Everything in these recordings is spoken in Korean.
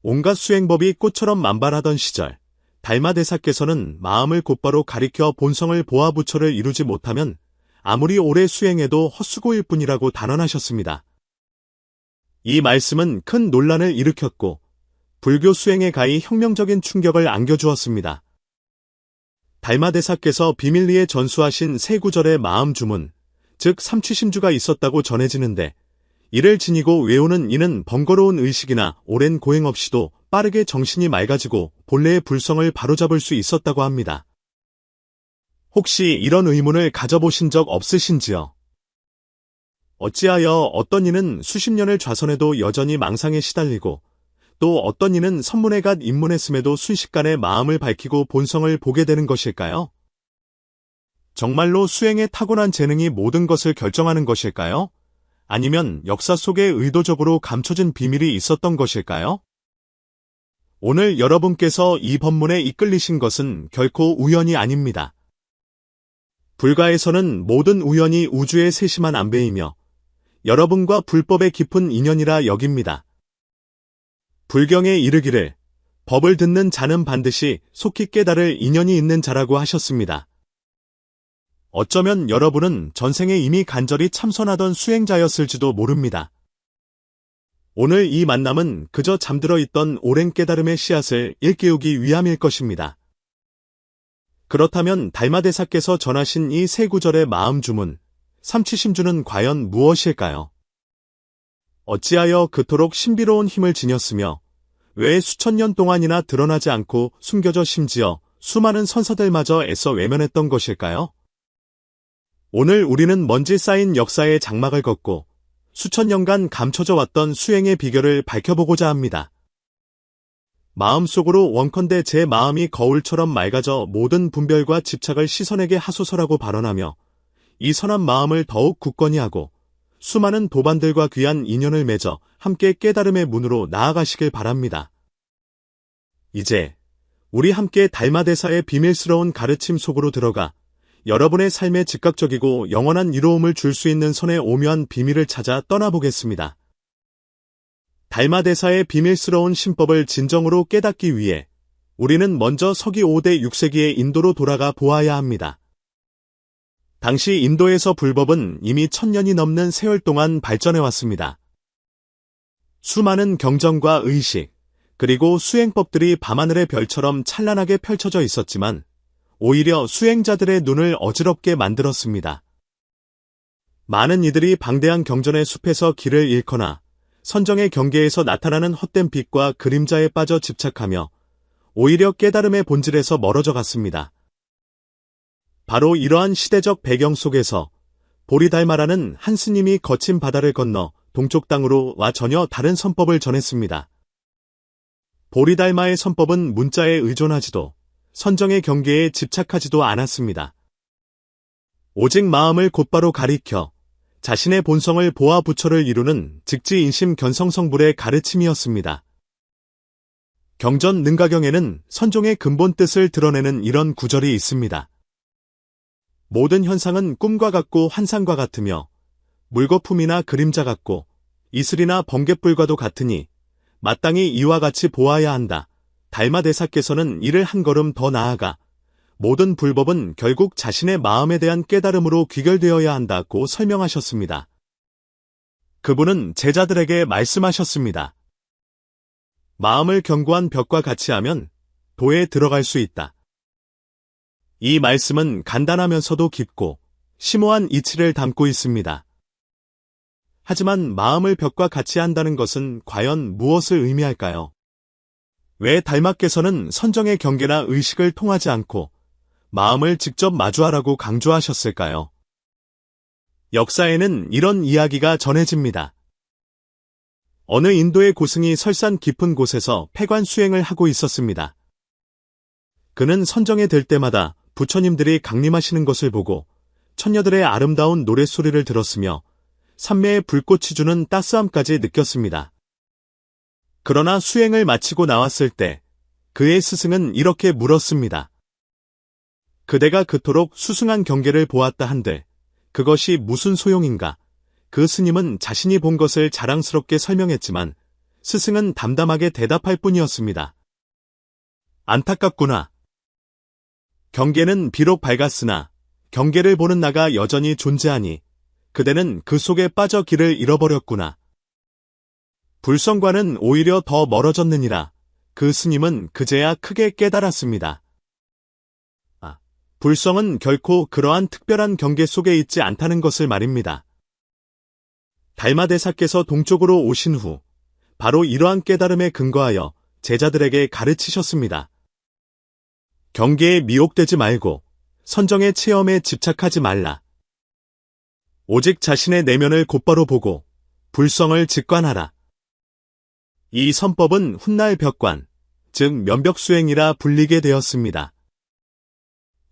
온갖 수행법이 꽃처럼 만발하던 시절, 달마대사께서는 마음을 곧바로 가리켜 본성을 보아 부처를 이루지 못하면 아무리 오래 수행해도 헛수고일 뿐이라고 단언하셨습니다. 이 말씀은 큰 논란을 일으켰고 불교 수행에 가히 혁명적인 충격을 안겨주었습니다. 달마대사께서 비밀리에 전수하신 세 구절의 마음 주문, 즉 삼취심주가 있었다고 전해지는데 이를 지니고 외우는 이는 번거로운 의식이나 오랜 고행 없이도 빠르게 정신이 맑아지고 본래의 불성을 바로잡을 수 있었다고 합니다. 혹시 이런 의문을 가져보신 적 없으신지요? 어찌하여 어떤 이는 수십 년을 좌선해도 여전히 망상에 시달리고 또 어떤 이는 선문에 갓 입문했음에도 순식간에 마음을 밝히고 본성을 보게 되는 것일까요? 정말로 수행에 타고난 재능이 모든 것을 결정하는 것일까요? 아니면 역사 속에 의도적으로 감춰진 비밀이 있었던 것일까요? 오늘 여러분께서 이 법문에 이끌리신 것은 결코 우연이 아닙니다. 불가에서는 모든 우연이 우주의 세심한 안배이며 여러분과 불법의 깊은 인연이라 여깁니다. 불경에 이르기를 법을 듣는 자는 반드시 속히 깨달을 인연이 있는 자라고 하셨습니다. 어쩌면 여러분은 전생에 이미 간절히 참선하던 수행자였을지도 모릅니다. 오늘 이 만남은 그저 잠들어 있던 오랜 깨달음의 씨앗을 일깨우기 위함일 것입니다. 그렇다면 달마대사께서 전하신 이 세 구절의 마음 주문, 삼취심주는 과연 무엇일까요? 어찌하여 그토록 신비로운 힘을 지녔으며 왜 수천 년 동안이나 드러나지 않고 숨겨져 심지어 수많은 선사들마저 애써 외면했던 것일까요? 오늘 우리는 먼지 쌓인 역사의 장막을 걷고 수천 년간 감춰져 왔던 수행의 비결을 밝혀보고자 합니다. 마음속으로 원컨대 제 마음이 거울처럼 맑아져 모든 분별과 집착을 씻어내게 하소서라고 발언하며 이 선한 마음을 더욱 굳건히 하고 수많은 도반들과 귀한 인연을 맺어 함께 깨달음의 문으로 나아가시길 바랍니다. 이제 우리 함께 달마대사의 비밀스러운 가르침 속으로 들어가 여러분의 삶에 즉각적이고 영원한 이로움을 줄 수 있는 선의 오묘한 비밀을 찾아 떠나보겠습니다. 달마대사의 비밀스러운 신법을 진정으로 깨닫기 위해 우리는 먼저 서기 5대 6세기의 인도로 돌아가 보아야 합니다. 당시 인도에서 불법은 이미 1000년이 넘는 세월 동안 발전해왔습니다. 수많은 경전과 의식, 그리고 수행법들이 밤하늘의 별처럼 찬란하게 펼쳐져 있었지만 오히려 수행자들의 눈을 어지럽게 만들었습니다. 많은 이들이 방대한 경전의 숲에서 길을 잃거나 선정의 경계에서 나타나는 헛된 빛과 그림자에 빠져 집착하며 오히려 깨달음의 본질에서 멀어져 갔습니다. 바로 이러한 시대적 배경 속에서 보리달마라는 한 스님이 거친 바다를 건너 동쪽 땅으로 와 전혀 다른 선법을 전했습니다. 보리달마의 선법은 문자에 의존하지도 선정의 경계에 집착하지도 않았습니다. 오직 마음을 곧바로 가리켜 자신의 본성을 보아 부처를 이루는 직지인심 견성성불의 가르침이었습니다. 경전 능가경에는 선종의 근본 뜻을 드러내는 이런 구절이 있습니다. 모든 현상은 꿈과 같고 환상과 같으며 물거품이나 그림자 같고 이슬이나 번갯불과도 같으니 마땅히 이와 같이 보아야 한다. 달마대사께서는 이를 한 걸음 더 나아가 모든 불법은 결국 자신의 마음에 대한 깨달음으로 귀결되어야 한다고 설명하셨습니다. 그분은 제자들에게 말씀하셨습니다. 마음을 견고한 벽과 같이 하면 도에 들어갈 수 있다. 이 말씀은 간단하면서도 깊고 심오한 이치를 담고 있습니다. 하지만 마음을 벽과 같이 한다는 것은 과연 무엇을 의미할까요? 왜 달마께서는 선정의 경계나 의식을 통하지 않고 마음을 직접 마주하라고 강조하셨을까요? 역사에는 이런 이야기가 전해집니다. 어느 인도의 고승이 설산 깊은 곳에서 폐관 수행을 하고 있었습니다. 그는 선정에 들 때마다 부처님들이 강림하시는 것을 보고 처녀들의 아름다운 노랫소리를 들었으며 산매의 불꽃이 주는 따스함까지 느꼈습니다. 그러나 수행을 마치고 나왔을 때 그의 스승은 이렇게 물었습니다. 그대가 그토록 수승한 경계를 보았다 한들 그것이 무슨 소용인가? 그 스님은 자신이 본 것을 자랑스럽게 설명했지만 스승은 담담하게 대답할 뿐이었습니다. 안타깝구나. 경계는 비록 밝았으나 경계를 보는 나가 여전히 존재하니 그대는 그 속에 빠져 길을 잃어버렸구나. 불성과는 오히려 더 멀어졌느니라. 그 스님은 그제야 크게 깨달았습니다. 불성은 결코 그러한 특별한 경계 속에 있지 않다는 것을 말입니다. 달마대사께서 동쪽으로 오신 후 바로 이러한 깨달음에 근거하여 제자들에게 가르치셨습니다. 경계에 미혹되지 말고 선정의 체험에 집착하지 말라. 오직 자신의 내면을 곧바로 보고 불성을 직관하라. 이 선법은 훗날 벽관, 즉 면벽수행이라 불리게 되었습니다.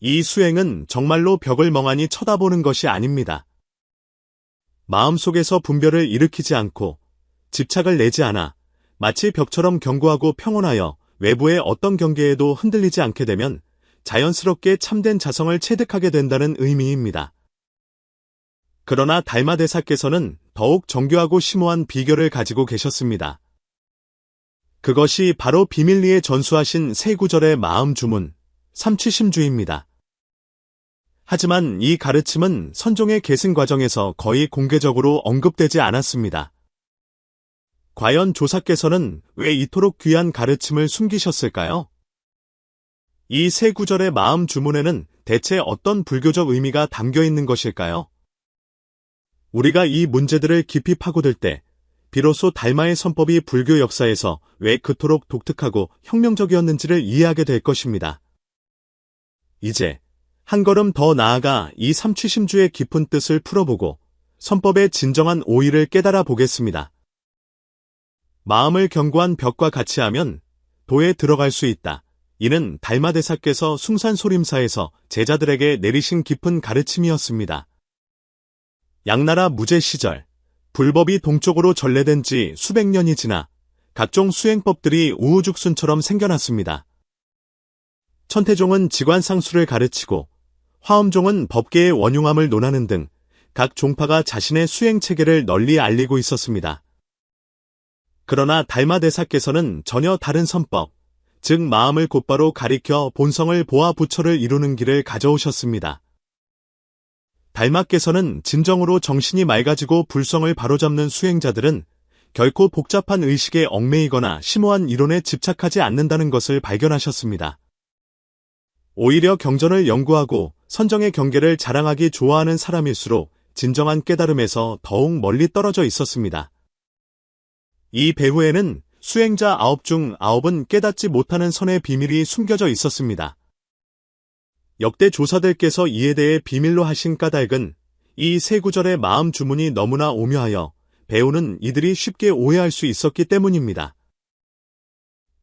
이 수행은 정말로 벽을 멍하니 쳐다보는 것이 아닙니다. 마음속에서 분별을 일으키지 않고 집착을 내지 않아 마치 벽처럼 견고하고 평온하여 외부의 어떤 경계에도 흔들리지 않게 되면 자연스럽게 참된 자성을 체득하게 된다는 의미입니다. 그러나 달마대사께서는 더욱 정교하고 심오한 비결을 가지고 계셨습니다. 그것이 바로 비밀리에 전수하신 세 구절의 마음 주문, 삼취심주입니다. 하지만 이 가르침은 선종의 계승 과정에서 거의 공개적으로 언급되지 않았습니다. 과연 조사께서는 왜 이토록 귀한 가르침을 숨기셨을까요? 이 세 구절의 마음 주문에는 대체 어떤 불교적 의미가 담겨 있는 것일까요? 우리가 이 문제들을 깊이 파고들 때 비로소 달마의 선법이 불교 역사에서 왜 그토록 독특하고 혁명적이었는지를 이해하게 될 것입니다. 이제 한 걸음 더 나아가 이 삼취심주의 깊은 뜻을 풀어보고 선법의 진정한 오의를 깨달아 보겠습니다. 마음을 견고한 벽과 같이 하면 도에 들어갈 수 있다. 이는 달마대사께서 숭산소림사에서 제자들에게 내리신 깊은 가르침이었습니다. 양나라 무제 시절 불법이 동쪽으로 전래된 지 수백 년이 지나 각종 수행법들이 우후죽순처럼 생겨났습니다. 천태종은 직관상수를 가르치고 화엄종은 법계의 원흉함을 논하는 등 각 종파가 자신의 수행체계를 널리 알리고 있었습니다. 그러나 달마대사께서는 전혀 다른 선법, 즉 마음을 곧바로 가리켜 본성을 보아 부처를 이루는 길을 가져오셨습니다. 달마께서는 진정으로 정신이 맑아지고 불성을 바로잡는 수행자들은 결코 복잡한 의식에 얽매이거나 심오한 이론에 집착하지 않는다는 것을 발견하셨습니다. 오히려 경전을 연구하고 선정의 경계를 자랑하기 좋아하는 사람일수록 진정한 깨달음에서 더욱 멀리 떨어져 있었습니다. 이 배후에는 수행자 9 중 9은 깨닫지 못하는 선의 비밀이 숨겨져 있었습니다. 역대 조사들께서 이에 대해 비밀로 하신 까닭은 이 세 구절의 마음 주문이 너무나 오묘하여 배우는 이들이 쉽게 오해할 수 있었기 때문입니다.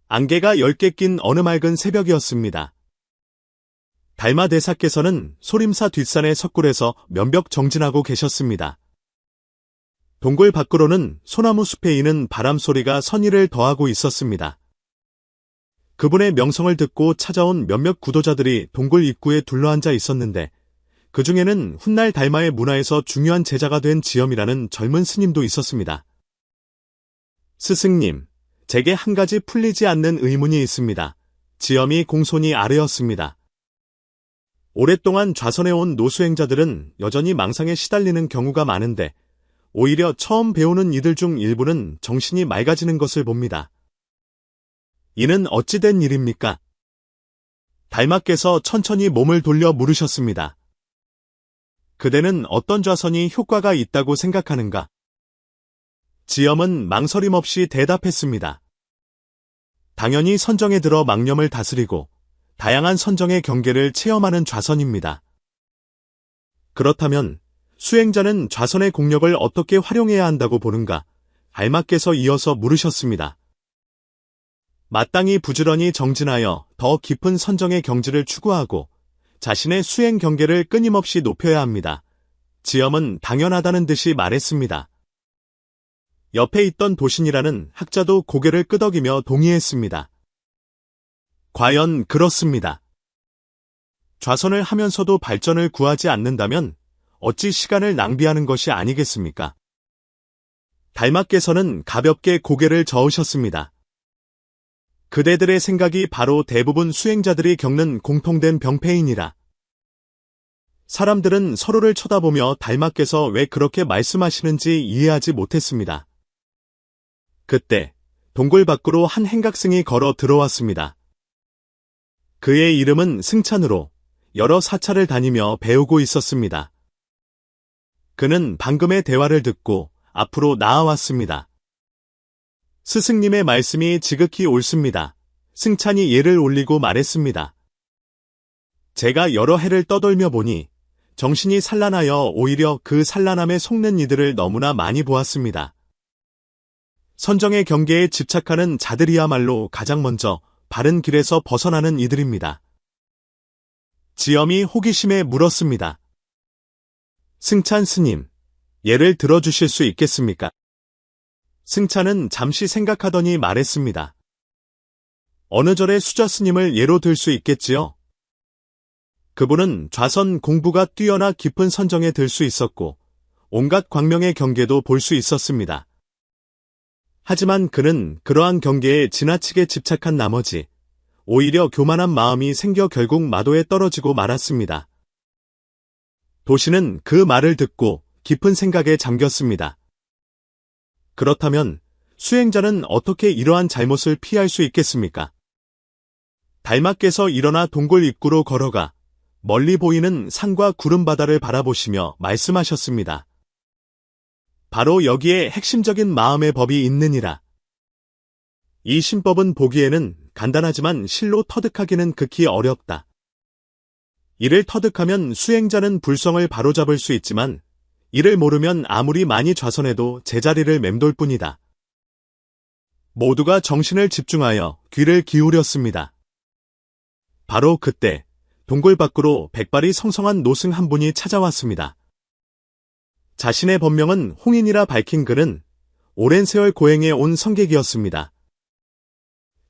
안개가 10개 낀 어느 맑은 새벽이었습니다. 달마대사께서는 소림사 뒷산의 석굴에서 면벽 정진하고 계셨습니다. 동굴 밖으로는 소나무 숲에 이는 바람소리가 선의를 더하고 있었습니다. 그분의 명성을 듣고 찾아온 몇몇 구도자들이 동굴 입구에 둘러앉아 있었는데 그 중에는 훗날 달마의 문화에서 중요한 제자가 된 지엄이라는 젊은 스님도 있었습니다. 스승님, 제게 한 가지 풀리지 않는 의문이 있습니다. 지엄이 공손히 아뢰었습니다. 오랫동안 좌선해온 노수행자들은 여전히 망상에 시달리는 경우가 많은데 오히려 처음 배우는 이들 중 일부는 정신이 맑아지는 것을 봅니다. 이는 어찌 된 일입니까? 달마께서 천천히 몸을 돌려 물으셨습니다. 그대는 어떤 좌선이 효과가 있다고 생각하는가? 지엄은 망설임 없이 대답했습니다. 당연히 선정에 들어 망념을 다스리고 다양한 선정의 경계를 체험하는 좌선입니다. 그렇다면 수행자는 좌선의 공력을 어떻게 활용해야 한다고 보는가? 달마께서 이어서 물으셨습니다. 마땅히 부지런히 정진하여 더 깊은 선정의 경지를 추구하고 자신의 수행 경계를 끊임없이 높여야 합니다. 지엄은 당연하다는 듯이 말했습니다. 옆에 있던 도신이라는 학자도 고개를 끄덕이며 동의했습니다. 과연 그렇습니다. 좌선을 하면서도 발전을 구하지 않는다면 어찌 시간을 낭비하는 것이 아니겠습니까? 달마께서는 가볍게 고개를 저으셨습니다. 그대들의 생각이 바로 대부분 수행자들이 겪는 공통된 병폐이니라. 사람들은 서로를 쳐다보며 달마께서 왜 그렇게 말씀하시는지 이해하지 못했습니다. 그때 동굴 밖으로 한 행각승이 걸어 들어왔습니다. 그의 이름은 승찬으로 여러 사찰을 다니며 배우고 있었습니다. 그는 방금의 대화를 듣고 앞으로 나아왔습니다. 스승님의 말씀이 지극히 옳습니다. 승찬이 예를 올리고 말했습니다. 제가 여러 해를 떠돌며 보니 정신이 산란하여 오히려 그 산란함에 속는 이들을 너무나 많이 보았습니다. 선정의 경계에 집착하는 자들이야말로 가장 먼저 바른 길에서 벗어나는 이들입니다. 지엄이 호기심에 물었습니다. 승찬 스님, 예를 들어주실 수 있겠습니까? 승찬은 잠시 생각하더니 말했습니다. 어느 절의 수자 스님을 예로 들 수 있겠지요? 그분은 좌선 공부가 뛰어나 깊은 선정에 들 수 있었고 온갖 광명의 경계도 볼 수 있었습니다. 하지만 그는 그러한 경계에 지나치게 집착한 나머지 오히려 교만한 마음이 생겨 결국 마도에 떨어지고 말았습니다. 도시는 그 말을 듣고 깊은 생각에 잠겼습니다. 그렇다면 수행자는 어떻게 이러한 잘못을 피할 수 있겠습니까? 달마께서 일어나 동굴 입구로 걸어가 멀리 보이는 산과 구름 바다를 바라보시며 말씀하셨습니다. 바로 여기에 핵심적인 마음의 법이 있느니라. 이 신법은 보기에는 간단하지만 실로 터득하기는 극히 어렵다. 이를 터득하면 수행자는 불성을 바로잡을 수 있지만 이를 모르면 아무리 많이 좌선해도 제자리를 맴돌 뿐이다. 모두가 정신을 집중하여 귀를 기울였습니다. 바로 그때 동굴 밖으로 백발이 성성한 노승 한 분이 찾아왔습니다. 자신의 본명은 홍인이라 밝힌 그는 오랜 세월 고행해 온 성객이었습니다.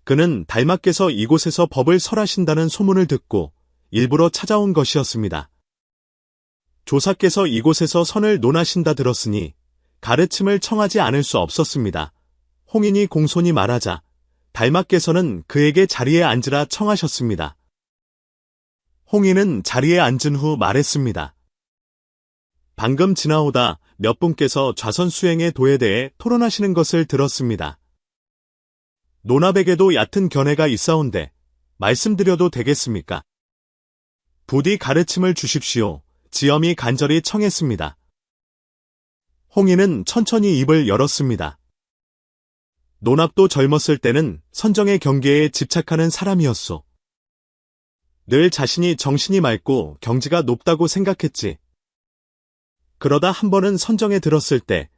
그는 달마께서 이곳에서 법을 설하신다는 소문을 듣고 일부러 찾아온 것이었습니다. 조사께서 이곳에서 선을 논하신다 들었으니 가르침을 청하지 않을 수 없었습니다. 홍인이 공손히 말하자 달마께서는 그에게 자리에 앉으라 청하셨습니다. 홍인은 자리에 앉은 후 말했습니다. 방금 지나오다 몇 분께서 좌선 수행의 도에 대해 토론하시는 것을 들었습니다. 논합에게도 얕은 견해가 있사온데 말씀드려도 되겠습니까? 부디 가르침을 주십시오. 지엄이 간절히 청했습니다. 홍인은 천천히 입을 열었습니다. 논합도 젊었을 때는 선정의 경계에 집착하는 사람이었소. 늘 자신이 정신이 맑고 경지가 높다고 생각했지. 그러다 한 번은 선정에 들었을 때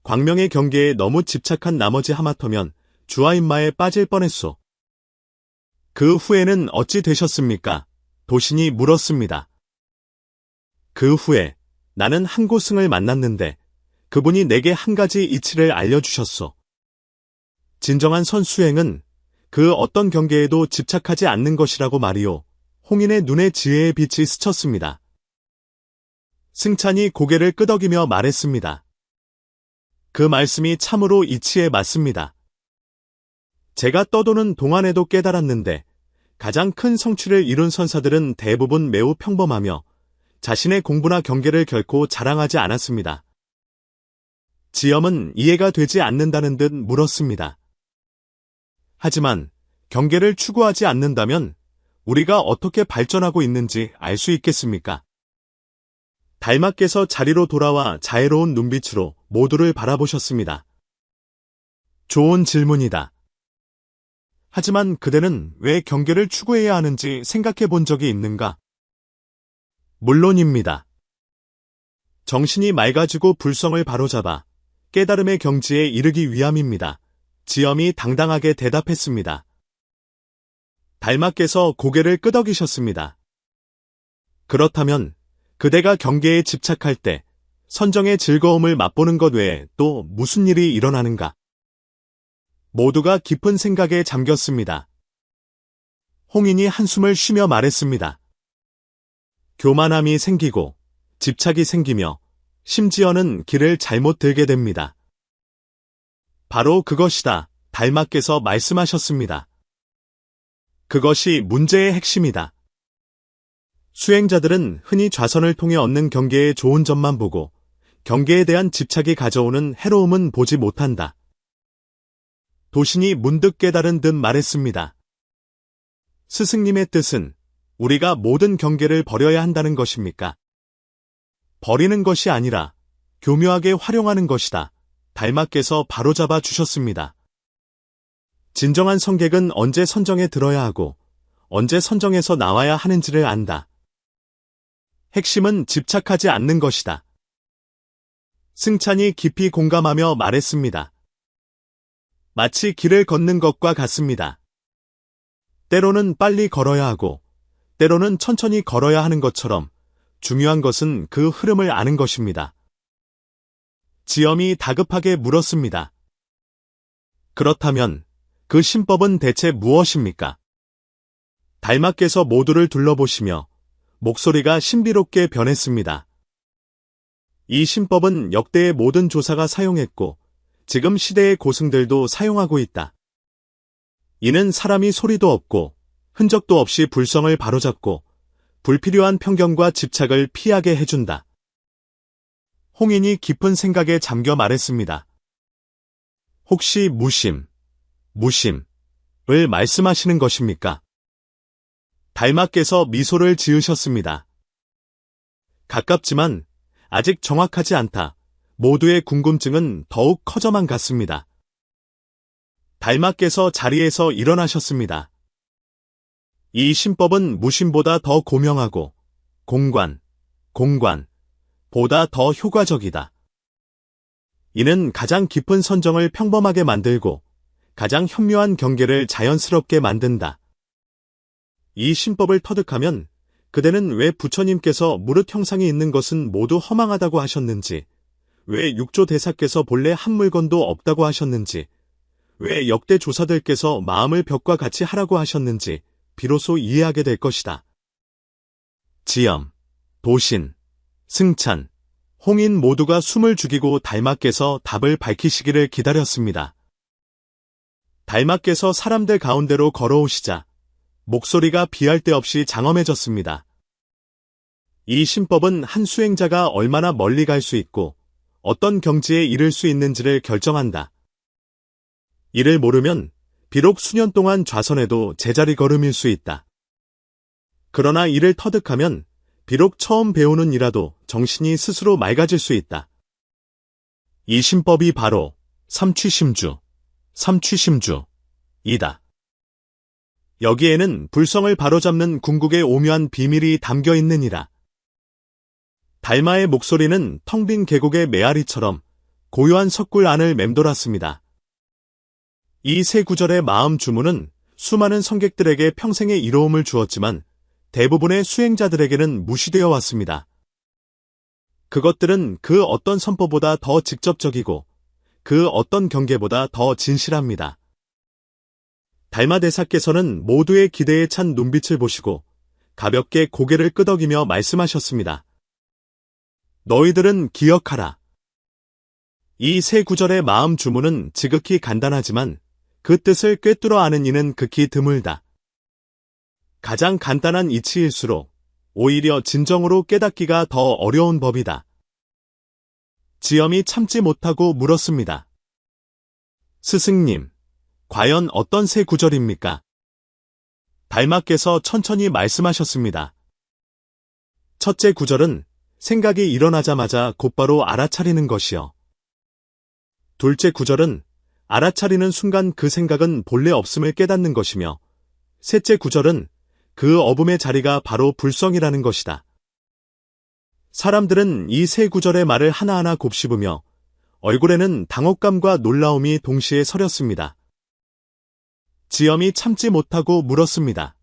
광명의 경계에 너무 집착한 나머지 하마터면 주아인마에 빠질 뻔했소. 그 후에는 어찌 되셨습니까? 도신이 물었습니다. 그 후에 나는 한고승을 만났는데 그분이 내게 한 가지 이치를 알려주셨소. 진정한 선수행은 그 어떤 경계에도 집착하지 않는 것이라고 말이오. 홍인의 눈에 지혜의 빛이 스쳤습니다. 승찬이 고개를 끄덕이며 말했습니다. 그 말씀이 참으로 이치에 맞습니다. 제가 떠도는 동안에도 깨달았는데 가장 큰 성취를 이룬 선사들은 대부분 매우 평범하며 자신의 공부나 경계를 결코 자랑하지 않았습니다. 지엄은 이해가 되지 않는다는 듯 물었습니다. 하지만 경계를 추구하지 않는다면 우리가 어떻게 발전하고 있는지 알 수 있겠습니까? 달마께서 자리로 돌아와 자애로운 눈빛으로 모두를 바라보셨습니다. 좋은 질문이다. 하지만 그대는 왜 경계를 추구해야 하는지 생각해 본 적이 있는가? 물론입니다. 정신이 맑아지고 불성을 바로잡아 깨달음의 경지에 이르기 위함입니다. 지엄이 당당하게 대답했습니다. 달마께서 고개를 끄덕이셨습니다. 그렇다면 그대가 경계에 집착할 때 선정의 즐거움을 맛보는 것 외에 또 무슨 일이 일어나는가? 모두가 깊은 생각에 잠겼습니다. 홍인이 한숨을 쉬며 말했습니다. 교만함이 생기고 집착이 생기며 심지어는 길을 잘못 들게 됩니다. 바로 그것이다. 달마께서 말씀하셨습니다. 그것이 문제의 핵심이다. 수행자들은 흔히 좌선을 통해 얻는 경계의 좋은 점만 보고 경계에 대한 집착이 가져오는 해로움은 보지 못한다. 도신이 문득 깨달은 듯 말했습니다. 스승님의 뜻은 우리가 모든 경계를 버려야 한다는 것입니까? 버리는 것이 아니라 교묘하게 활용하는 것이다. 달마께서 바로잡아 주셨습니다. 진정한 성객은 언제 선정에 들어야 하고 언제 선정에서 나와야 하는지를 안다. 핵심은 집착하지 않는 것이다. 승찬이 깊이 공감하며 말했습니다. 마치 길을 걷는 것과 같습니다. 때로는 빨리 걸어야 하고 때로는 천천히 걸어야 하는 것처럼 중요한 것은 그 흐름을 아는 것입니다. 지엄이 다급하게 물었습니다. 그렇다면 그 신법은 대체 무엇입니까? 달마께서 모두를 둘러보시며 목소리가 신비롭게 변했습니다. 이 신법은 역대의 모든 조사가 사용했고 지금 시대의 고승들도 사용하고 있다. 이는 사람이 소리도 없고 흔적도 없이 불성을 바로잡고 불필요한 편견과 집착을 피하게 해준다. 홍인이 깊은 생각에 잠겨 말했습니다. 혹시 무심을 말씀하시는 것입니까? 달마께서 미소를 지으셨습니다. 가깝지만 아직 정확하지 않다. 모두의 궁금증은 더욱 커져만 갔습니다. 달마께서 자리에서 일어나셨습니다. 이 신법은 무심보다 더 고명하고 공관보다 더 효과적이다. 이는 가장 깊은 선정을 평범하게 만들고 가장 현묘한 경계를 자연스럽게 만든다. 이 신법을 터득하면 그대는 왜 부처님께서 무릇 형상이 있는 것은 모두 허망하다고 하셨는지, 왜 육조 대사께서 본래 한 물건도 없다고 하셨는지, 왜 역대 조사들께서 마음을 벽과 같이 하라고 하셨는지 비로소 이해하게 될 것이다. 지엄, 도신, 승찬, 홍인 모두가 숨을 죽이고 달마께서 답을 밝히시기를 기다렸습니다. 달마께서 사람들 가운데로 걸어오시자 목소리가 비할 데 없이 장엄해졌습니다. 이 신법은 한 수행자가 얼마나 멀리 갈 수 있고 어떤 경지에 이를 수 있는지를 결정한다. 이를 모르면 비록 수년 동안 좌선해도 제자리 걸음일 수 있다. 그러나 이를 터득하면 비록 처음 배우는 이라도 정신이 스스로 맑아질 수 있다. 이 신법이 바로 삼취심주이다. 여기에는 불성을 바로잡는 궁극의 오묘한 비밀이 담겨 있느니라. 달마의 목소리는 텅 빈 계곡의 메아리처럼 고요한 석굴 안을 맴돌았습니다. 이 세 구절의 마음 주문은 수많은 성객들에게 평생의 이로움을 주었지만 대부분의 수행자들에게는 무시되어 왔습니다. 그것들은 그 어떤 선포보다 더 직접적이고 그 어떤 경계보다 더 진실합니다. 달마대사께서는 모두의 기대에 찬 눈빛을 보시고 가볍게 고개를 끄덕이며 말씀하셨습니다. 너희들은 기억하라. 이 세 구절의 마음 주문은 지극히 간단하지만 그 뜻을 꿰뚫어 아는 이는 극히 드물다. 가장 간단한 이치일수록 오히려 진정으로 깨닫기가 더 어려운 법이다. 지엄이 참지 못하고 물었습니다. 스승님, 과연 어떤 세 구절입니까? 달마께서 천천히 말씀하셨습니다. 첫째 구절은 생각이 일어나자마자 곧바로 알아차리는 것이요. 둘째 구절은 알아차리는 순간 그 생각은 본래 없음을 깨닫는 것이며, 셋째 구절은 그 어둠의 자리가 바로 불성이라는 것이다. 사람들은 이 세 구절의 말을 하나하나 곱씹으며 얼굴에는 당혹감과 놀라움이 동시에 서렸습니다. 지엄이 참지 못하고 물었습니다.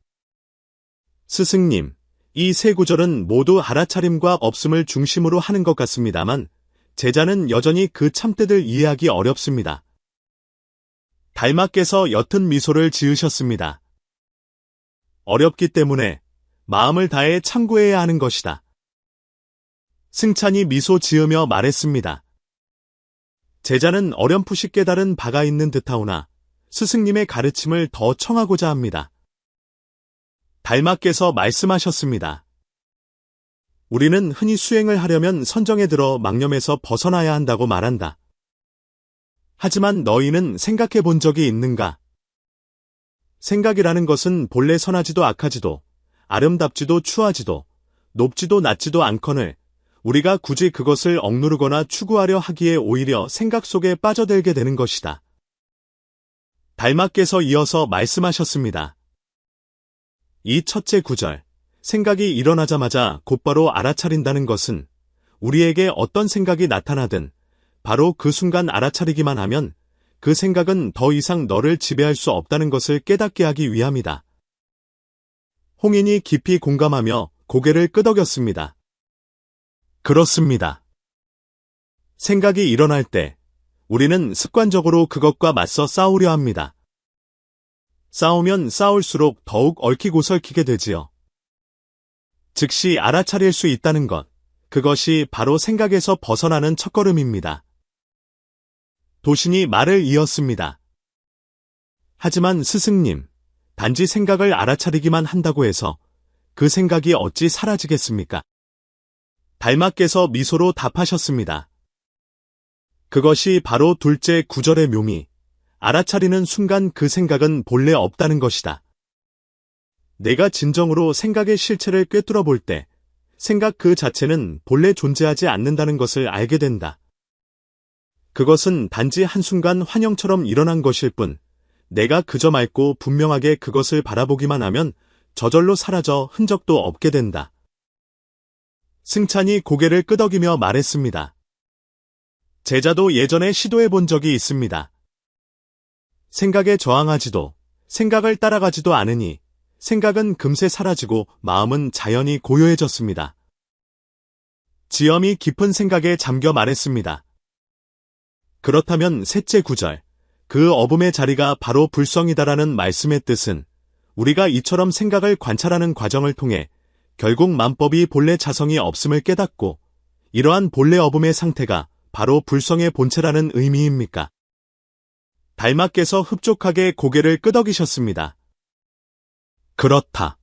스승님, 이 세 구절은 모두 알아차림과 없음을 중심으로 하는 것 같습니다만 제자는 여전히 그 참뜻을 이해하기 어렵습니다. 달마께서 옅은 미소를 지으셨습니다. 어렵기 때문에 마음을 다해 참고해야 하는 것이다. 승찬이 미소 지으며 말했습니다. 제자는 어렴풋이 깨달은 바가 있는 듯하오나 스승님의 가르침을 더 청하고자 합니다. 달마께서 말씀하셨습니다. 우리는 흔히 수행을 하려면 선정에 들어 망념에서 벗어나야 한다고 말한다. 하지만 너희는 생각해 본 적이 있는가? 생각이라는 것은 본래 선하지도 악하지도 아름답지도 추하지도 높지도 낮지도 않거늘 우리가 굳이 그것을 억누르거나 추구하려 하기에 오히려 생각 속에 빠져들게 되는 것이다. 달마께서 이어서 말씀하셨습니다. 이 첫째 구절, 생각이 일어나자마자 곧바로 알아차린다는 것은 우리에게 어떤 생각이 나타나든 바로 그 순간 알아차리기만 하면 그 생각은 더 이상 너를 지배할 수 없다는 것을 깨닫게 하기 위함이다. 홍인이 깊이 공감하며 고개를 끄덕였습니다. 그렇습니다. 생각이 일어날 때 우리는 습관적으로 그것과 맞서 싸우려 합니다. 싸우면 싸울수록 더욱 얽히고 설키게 되지요. 즉시 알아차릴 수 있다는 것, 그것이 바로 생각에서 벗어나는 첫걸음입니다. 도신이 말을 이었습니다. 하지만 스승님, 단지 생각을 알아차리기만 한다고 해서 그 생각이 어찌 사라지겠습니까? 달마께서 미소로 답하셨습니다. 그것이 바로 둘째 구절의 묘미, 알아차리는 순간 그 생각은 본래 없다는 것이다. 내가 진정으로 생각의 실체를 꿰뚫어 볼 때 생각 그 자체는 본래 존재하지 않는다는 것을 알게 된다. 그것은 단지 한순간 환영처럼 일어난 것일 뿐 내가 그저 맑고 분명하게 그것을 바라보기만 하면 저절로 사라져 흔적도 없게 된다. 승찬이 고개를 끄덕이며 말했습니다. 제자도 예전에 시도해 본 적이 있습니다. 생각에 저항하지도 생각을 따라가지도 않으니 생각은 금세 사라지고 마음은 자연히 고요해졌습니다. 지엄이 깊은 생각에 잠겨 말했습니다. 그렇다면 셋째 구절, 그 어둠의 자리가 바로 불성이다라는 말씀의 뜻은 우리가 이처럼 생각을 관찰하는 과정을 통해 결국 만법이 본래 자성이 없음을 깨닫고 이러한 본래 어둠의 상태가 바로 불성의 본체라는 의미입니까? 달마께서 흡족하게 고개를 끄덕이셨습니다. 그렇다.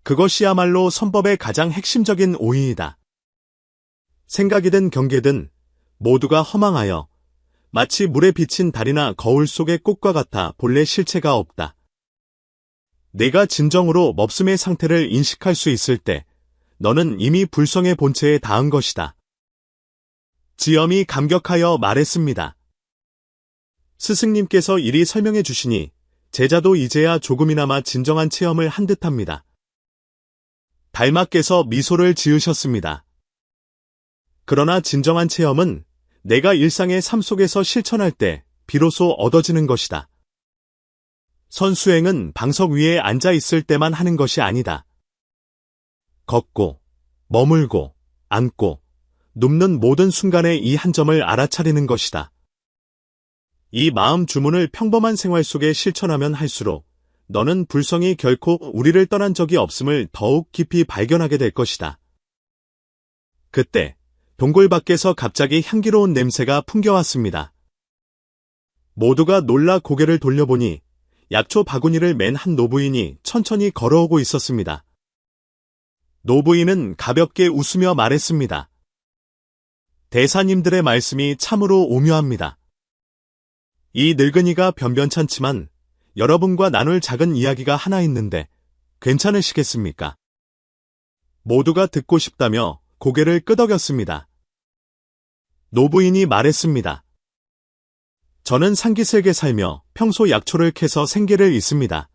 그것이야말로 선법의 가장 핵심적인 오이이다. 생각이든 경계든 모두가 허망하여 마치 물에 비친 달이나 거울 속의 꽃과 같아 본래 실체가 없다. 내가 진정으로 멉음의 상태를 인식할 수 있을 때 너는 이미 불성의 본체에 닿은 것이다. 지엄이 감격하여 말했습니다. 스승님께서 이리 설명해 주시니 제자도 이제야 조금이나마 진정한 체험을 한 듯합니다. 달마께서 미소를 지으셨습니다. 그러나 진정한 체험은 내가 일상의 삶 속에서 실천할 때 비로소 얻어지는 것이다. 선수행은 방석 위에 앉아 있을 때만 하는 것이 아니다. 걷고, 머물고, 앉고, 눕는 모든 순간에 이 한 점을 알아차리는 것이다. 이 마음 주문을 평범한 생활 속에 실천하면 할수록 너는 불성이 결코 우리를 떠난 적이 없음을 더욱 깊이 발견하게 될 것이다. 그때 동굴 밖에서 갑자기 향기로운 냄새가 풍겨왔습니다. 모두가 놀라 고개를 돌려보니 약초 바구니를 맨 한 노부인이 천천히 걸어오고 있었습니다. 노부인은 가볍게 웃으며 말했습니다. 대사님들의 말씀이 참으로 오묘합니다. 이 늙은이가 변변찮지만 여러분과 나눌 작은 이야기가 하나 있는데 괜찮으시겠습니까? 모두가 듣고 싶다며 고개를 끄덕였습니다. 노부인이 말했습니다. 저는 상기슬게 살며 평소 약초를 캐서 생계를 잇습니다.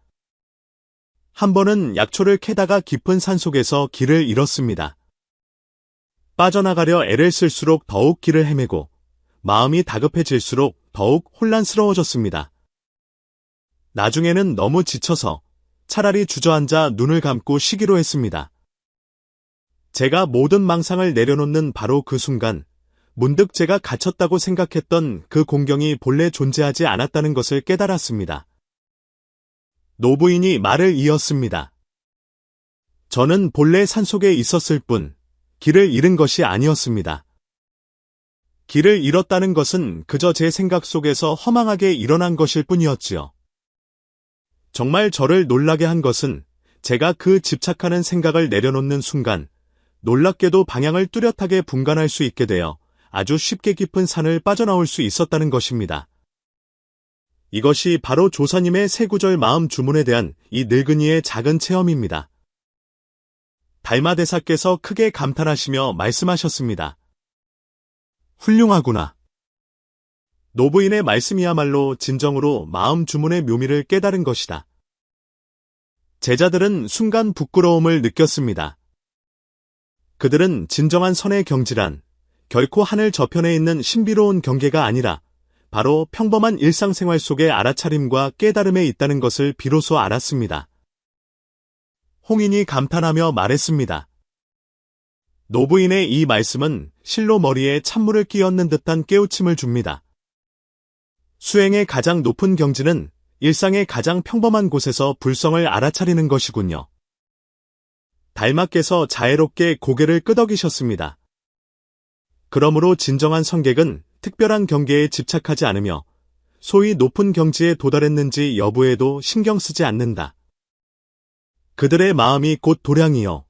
한 번은 약초를 캐다가 깊은 산속에서 길을 잃었습니다. 빠져나가려 애를 쓸수록 더욱 길을 헤매고 마음이 다급해질수록 더욱 혼란스러워졌습니다. 나중에는 너무 지쳐서 차라리 주저앉아 눈을 감고 쉬기로 했습니다. 제가 모든 망상을 내려놓는 바로 그 순간 문득 제가 갇혔다고 생각했던 그 공경이 본래 존재하지 않았다는 것을 깨달았습니다. 노부인이 말을 이었습니다. 저는 본래 산속에 있었을 뿐 길을 잃은 것이 아니었습니다. 길을 잃었다는 것은 그저 제 생각 속에서 허망하게 일어난 것일 뿐이었지요. 정말 저를 놀라게 한 것은 제가 그 집착하는 생각을 내려놓는 순간 놀랍게도 방향을 뚜렷하게 분간할 수 있게 되어 아주 쉽게 깊은 산을 빠져나올 수 있었다는 것입니다. 이것이 바로 조사님의 세구절 마음 주문에 대한 이 늙은이의 작은 체험입니다. 달마대사께서 크게 감탄하시며 말씀하셨습니다. 훌륭하구나. 노부인의 말씀이야말로 진정으로 마음 주문의 묘미를 깨달은 것이다. 제자들은 순간 부끄러움을 느꼈습니다. 그들은 진정한 선의 경지란 결코 하늘 저편에 있는 신비로운 경계가 아니라 바로 평범한 일상생활 속의 알아차림과 깨달음에 있다는 것을 비로소 알았습니다. 홍인이 감탄하며 말했습니다. 노부인의 이 말씀은 실로 머리에 찬물을 끼얹는 듯한 깨우침을 줍니다. 수행의 가장 높은 경지는 일상의 가장 평범한 곳에서 불성을 알아차리는 것이군요. 달마께서 자애롭게 고개를 끄덕이셨습니다. 그러므로 진정한 성객은 특별한 경계에 집착하지 않으며 소위 높은 경지에 도달했는지 여부에도 신경 쓰지 않는다. 그들의 마음이 곧 도량이요.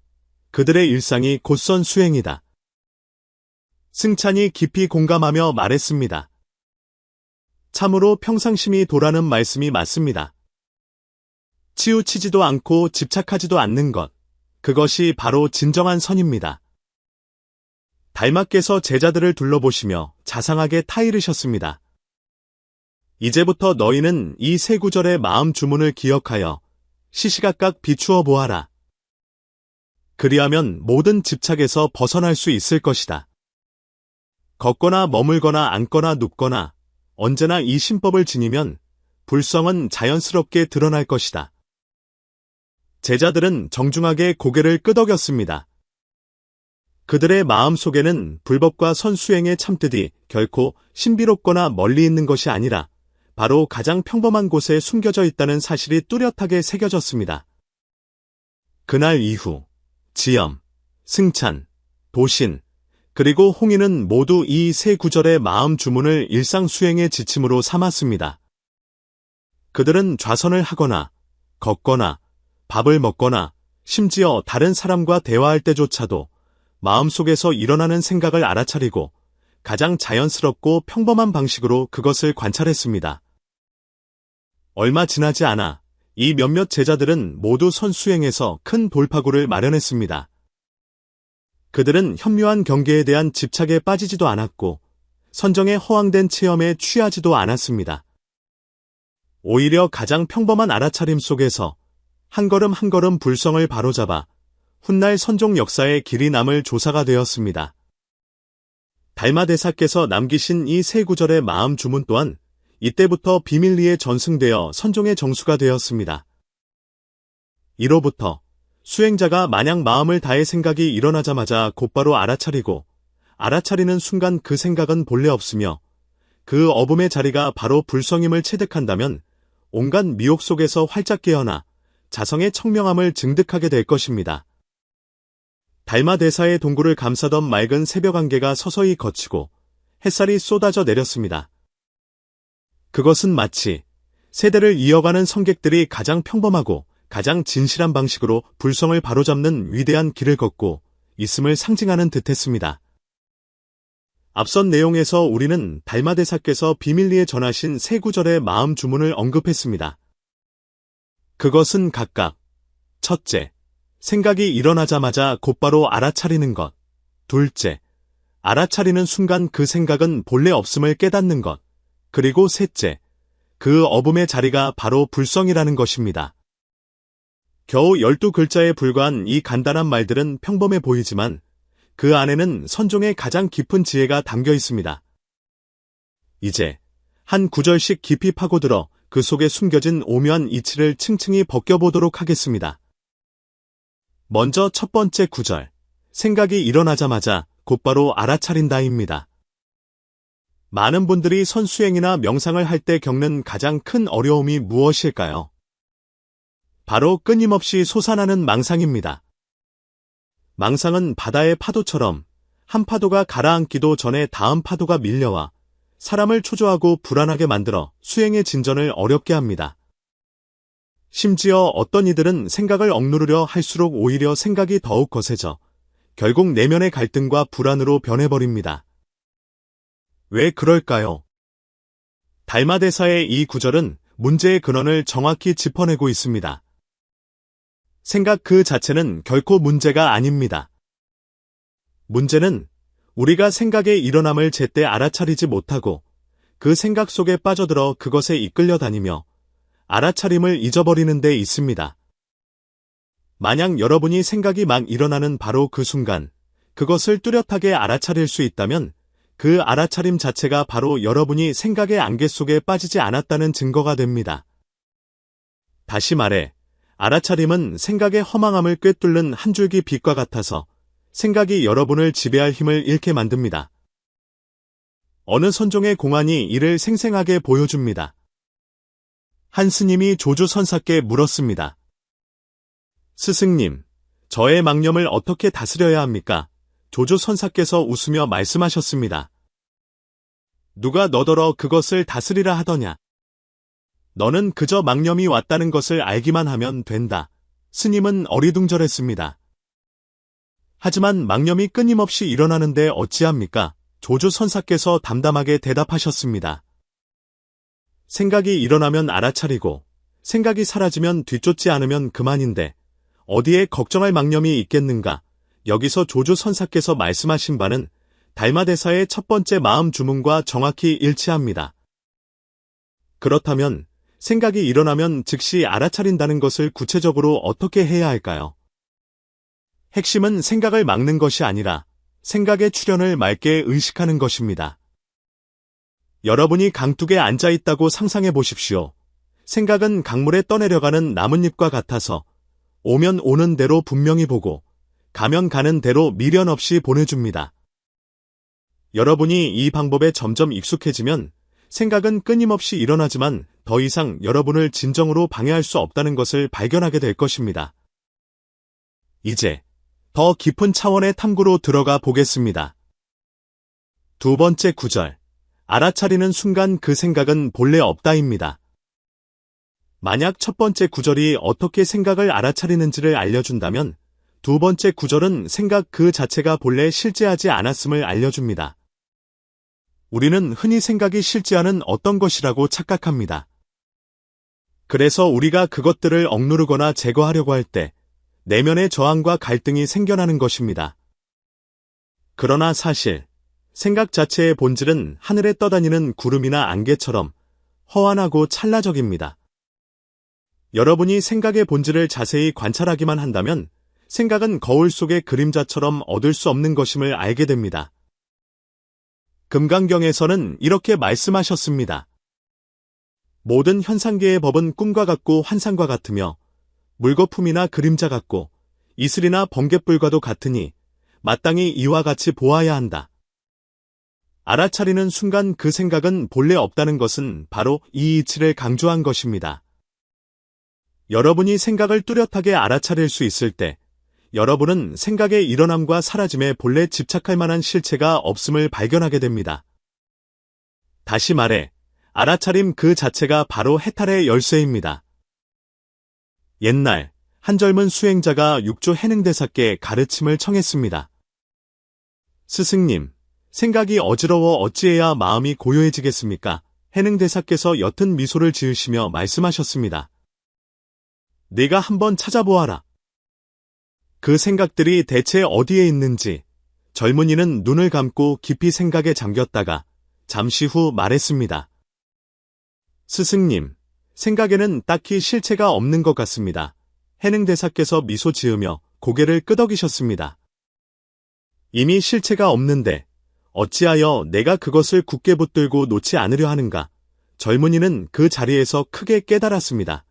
그들의 일상이 곧선 수행이다. 승찬이 깊이 공감하며 말했습니다. 참으로 평상심이 도라는 말씀이 맞습니다. 치우치지도 않고 집착하지도 않는 것, 그것이 바로 진정한 선입니다. 달마께서 제자들을 둘러보시며 자상하게 타이르셨습니다. 이제부터 너희는 이 세 구절의 마음 주문을 기억하여 시시각각 비추어 보아라. 그리하면 모든 집착에서 벗어날 수 있을 것이다. 걷거나 머물거나 앉거나 눕거나 언제나 이 신법을 지니면 불성은 자연스럽게 드러날 것이다. 제자들은 정중하게 고개를 끄덕였습니다. 그들의 마음 속에는 불법과 선수행의 참뜻이 결코 신비롭거나 멀리 있는 것이 아니라 바로 가장 평범한 곳에 숨겨져 있다는 사실이 뚜렷하게 새겨졌습니다. 그날 이후 지엄, 승찬, 도신, 그리고 홍인은 모두 이 세 구절의 마음 주문을 일상 수행의 지침으로 삼았습니다. 그들은 좌선을 하거나 걷거나 밥을 먹거나 심지어 다른 사람과 대화할 때조차도 마음속에서 일어나는 생각을 알아차리고 가장 자연스럽고 평범한 방식으로 그것을 관찰했습니다. 얼마 지나지 않아 이 몇몇 제자들은 모두 선수행에서 큰 돌파구를 마련했습니다. 그들은 현묘한 경계에 대한 집착에 빠지지도 않았고 선정의 허황된 체험에 취하지도 않았습니다. 오히려 가장 평범한 알아차림 속에서 한 걸음 한 걸음 불성을 바로잡아 훗날 선종 역사의 길이 남을 조사가 되었습니다. 달마대사께서 남기신 이 세 구절의 마음 주문 또한 이때부터 비밀리에 전승되어 선종의 정수가 되었습니다. 이로부터 수행자가 만약 마음을 다해 생각이 일어나자마자 곧바로 알아차리고 알아차리는 순간 그 생각은 본래 없으며 그 어둠의 자리가 바로 불성임을 체득한다면 온갖 미혹 속에서 활짝 깨어나 자성의 청명함을 증득하게 될 것입니다. 달마대사의 동굴을 감싸던 맑은 새벽 안개가 서서히 걷히고 햇살이 쏟아져 내렸습니다. 그것은 마치 세대를 이어가는 성객들이 가장 평범하고 가장 진실한 방식으로 불성을 바로잡는 위대한 길을 걷고 있음을 상징하는 듯했습니다. 앞선 내용에서 우리는 달마대사께서 비밀리에 전하신 세 구절의 마음 주문을 언급했습니다. 그것은 각각 첫째, 생각이 일어나자마자 곧바로 알아차리는 것. 둘째, 알아차리는 순간 그 생각은 본래 없음을 깨닫는 것. 그리고 셋째, 그 어둠의 자리가 바로 불성이라는 것입니다. 겨우 12글자에 불과한 이 간단한 말들은 평범해 보이지만 그 안에는 선종의 가장 깊은 지혜가 담겨 있습니다. 이제 한 구절씩 깊이 파고들어 그 속에 숨겨진 오묘한 이치를 층층이 벗겨보도록 하겠습니다. 먼저 첫 번째 구절, 생각이 일어나자마자 곧바로 알아차린다입니다. 많은 분들이 선수행이나 명상을 할 때 겪는 가장 큰 어려움이 무엇일까요? 바로 끊임없이 솟아나는 망상입니다. 망상은 바다의 파도처럼 한 파도가 가라앉기도 전에 다음 파도가 밀려와 사람을 초조하고 불안하게 만들어 수행의 진전을 어렵게 합니다. 심지어 어떤 이들은 생각을 억누르려 할수록 오히려 생각이 더욱 거세져 결국 내면의 갈등과 불안으로 변해버립니다. 왜 그럴까요? 달마대사의 이 구절은 문제의 근원을 정확히 짚어내고 있습니다. 생각 그 자체는 결코 문제가 아닙니다. 문제는 우리가 생각의 일어남을 제때 알아차리지 못하고 그 생각 속에 빠져들어 그것에 이끌려 다니며 알아차림을 잊어버리는 데 있습니다. 만약 여러분이 생각이 막 일어나는 바로 그 순간 그것을 뚜렷하게 알아차릴 수 있다면 그 알아차림 자체가 바로 여러분이 생각의 안개 속에 빠지지 않았다는 증거가 됩니다. 다시 말해, 알아차림은 생각의 허망함을 꿰뚫는 한 줄기 빛과 같아서 생각이 여러분을 지배할 힘을 잃게 만듭니다. 어느 선종의 공안이 이를 생생하게 보여줍니다. 한 스님이 조주선사께 물었습니다. 스승님, 저의 망념을 어떻게 다스려야 합니까? 조주선사께서 웃으며 말씀하셨습니다. 누가 너더러 그것을 다스리라 하더냐? 너는 그저 망념이 왔다는 것을 알기만 하면 된다. 스님은 어리둥절했습니다. 하지만 망념이 끊임없이 일어나는데 어찌합니까? 조주선사께서 담담하게 대답하셨습니다. 생각이 일어나면 알아차리고 생각이 사라지면 뒤쫓지 않으면 그만인데 어디에 걱정할 망념이 있겠는가? 여기서 조주선사께서 말씀하신 바는 달마대사의 첫 번째 마음 주문과 정확히 일치합니다. 그렇다면 생각이 일어나면 즉시 알아차린다는 것을 구체적으로 어떻게 해야 할까요? 핵심은 생각을 막는 것이 아니라 생각의 출현을 맑게 의식하는 것입니다. 여러분이 강둑에 앉아 있다고 상상해 보십시오. 생각은 강물에 떠내려가는 나뭇잎과 같아서 오면 오는 대로 분명히 보고 가면 가는 대로 미련 없이 보내줍니다. 여러분이 이 방법에 점점 익숙해지면 생각은 끊임없이 일어나지만 더 이상 여러분을 진정으로 방해할 수 없다는 것을 발견하게 될 것입니다. 이제 더 깊은 차원의 탐구로 들어가 보겠습니다. 두 번째 구절, 알아차리는 순간 그 생각은 본래 없다입니다. 만약 첫 번째 구절이 어떻게 생각을 알아차리는지를 알려준다면 두 번째 구절은 생각 그 자체가 본래 실제하지 않았음을 알려줍니다. 우리는 흔히 생각이 실제하는 어떤 것이라고 착각합니다. 그래서 우리가 그것들을 억누르거나 제거하려고 할 때 내면의 저항과 갈등이 생겨나는 것입니다. 그러나 사실 생각 자체의 본질은 하늘에 떠다니는 구름이나 안개처럼 허완하고 찰나적입니다. 여러분이 생각의 본질을 자세히 관찰하기만 한다면 생각은 거울 속의 그림자처럼 얻을 수 없는 것임을 알게 됩니다. 금강경에서는 이렇게 말씀하셨습니다. 모든 현상계의 법은 꿈과 같고 환상과 같으며 물거품이나 그림자 같고 이슬이나 번갯불과도 같으니 마땅히 이와 같이 보아야 한다. 알아차리는 순간 그 생각은 본래 없다는 것은 바로 이 이치를 강조한 것입니다. 여러분이 생각을 뚜렷하게 알아차릴 수 있을 때 여러분은 생각의 일어남과 사라짐에 본래 집착할 만한 실체가 없음을 발견하게 됩니다. 다시 말해, 알아차림 그 자체가 바로 해탈의 열쇠입니다. 옛날 한 젊은 수행자가 육조 해능대사께 가르침을 청했습니다. 스승님, 생각이 어지러워 어찌해야 마음이 고요해지겠습니까? 해능대사께서 옅은 미소를 지으시며 말씀하셨습니다. 네가 한번 찾아보아라. 그 생각들이 대체 어디에 있는지. 젊은이는 눈을 감고 깊이 생각에 잠겼다가 잠시 후 말했습니다. 스승님, 생각에는 딱히 실체가 없는 것 같습니다. 해능대사께서 미소 지으며 고개를 끄덕이셨습니다. 이미 실체가 없는데 어찌하여 내가 그것을 굳게 붙들고 놓지 않으려 하는가? 젊은이는 그 자리에서 크게 깨달았습니다.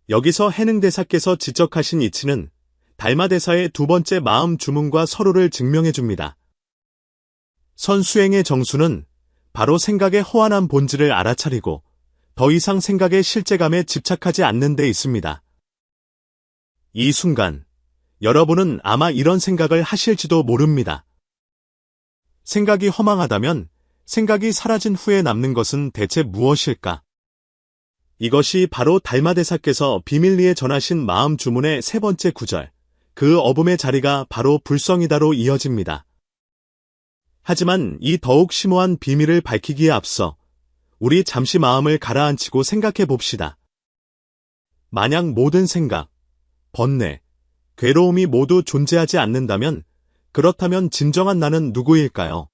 여기서 해능대사께서 지적하신 이치는 달마대사의 두 번째 마음 주문과 서로를 증명해줍니다. 선수행의 정수는 바로 생각의 허완한 본질을 알아차리고 더 이상 생각의 실제감에 집착하지 않는 데 있습니다. 이 순간 여러분은 아마 이런 생각을 하실지도 모릅니다. 생각이 허망하다면 생각이 사라진 후에 남는 것은 대체 무엇일까? 이것이 바로 달마대사께서 비밀리에 전하신 마음 주문의 세 번째 구절, 그 어둠의 자리가 바로 불성이다로 이어집니다. 하지만 이 더욱 심오한 비밀을 밝히기에 앞서 우리 잠시 마음을 가라앉히고 생각해 봅시다. 만약 모든 생각, 번뇌, 괴로움이 모두 존재하지 않는다면 그렇다면 진정한 나는 누구일까요?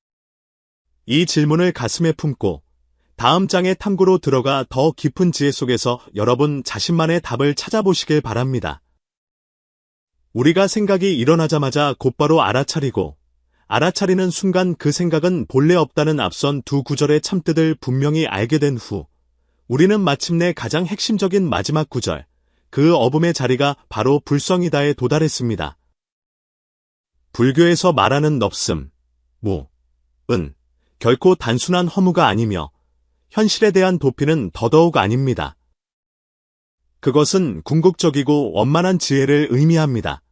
이 질문을 가슴에 품고 다음 장의 탐구로 들어가 더 깊은 지혜 속에서 여러분 자신만의 답을 찾아보시길 바랍니다. 우리가 생각이 일어나자마자 곧바로 알아차리고 알아차리는 순간 그 생각은 본래 없다는 앞선 두 구절의 참뜻을 분명히 알게 된 후 우리는 마침내 가장 핵심적인 마지막 구절, 그 어둠의 자리가 바로 불성이다에 도달했습니다. 불교에서 말하는 넙씀, 무, 은, 결코 단순한 허무가 아니며 현실에 대한 도피는 더더욱 아닙니다. 그것은 궁극적이고 원만한 지혜를 의미합니다.